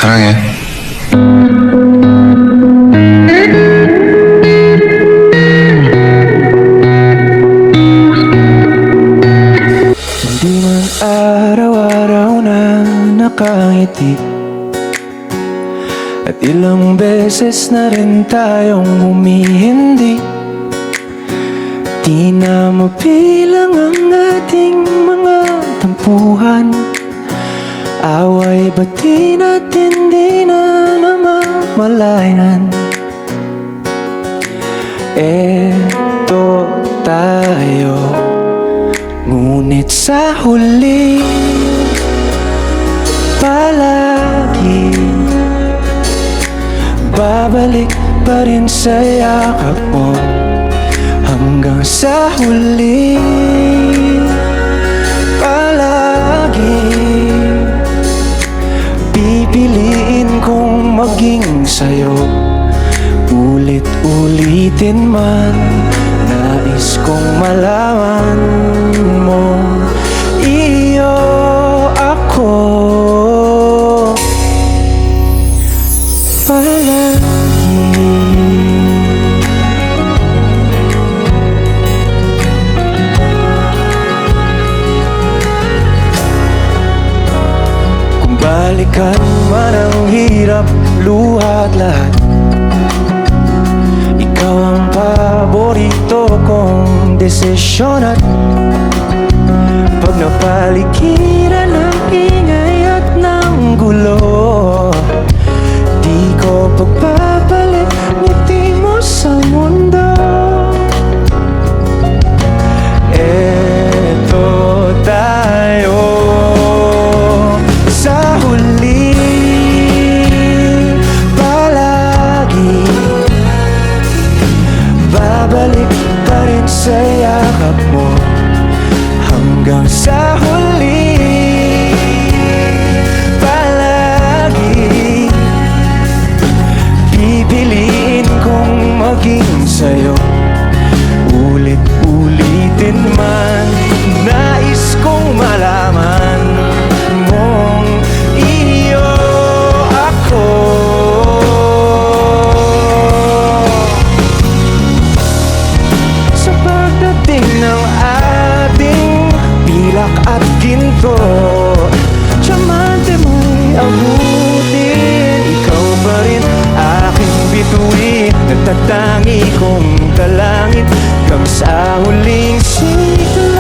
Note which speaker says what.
Speaker 1: 사랑해.
Speaker 2: Hindi man araw-araw na nakangiti, at ilang beses na rin tayong humihindi. Di na mabilang ang ating mga tampuhan. Away ba't di natin di na namamalayan? Eto tayo, ngunit sa huli palagi babalik pa rin sa yakap mo. Hanggang sa huli palagi pipiliin kong maging sa'yo. Ulit-ulitin man, nais kong malaman mo, iyo ako palagi. Kung balikan man ang hirap, luha at lahat, ikaw ang paborito kong desisyon. At pag napaligiran ng ingay at ng gulo, di ko pagpapalit ngiti mo sa mundo. Eto tayo sa huli palagi babalik pa rin sa yakap mo. Hanggang sa huli palagi pipiliin kong maging sa'yo. Ulit-ulitin man, nais kong malaman mong iyo ako. Sa pagdating ng ating pilak at ginto, tiyamante mo'y abutin. Ikaw pa rin aking bituin, nagtatangi kong dalangin hanggang sa huling siklo.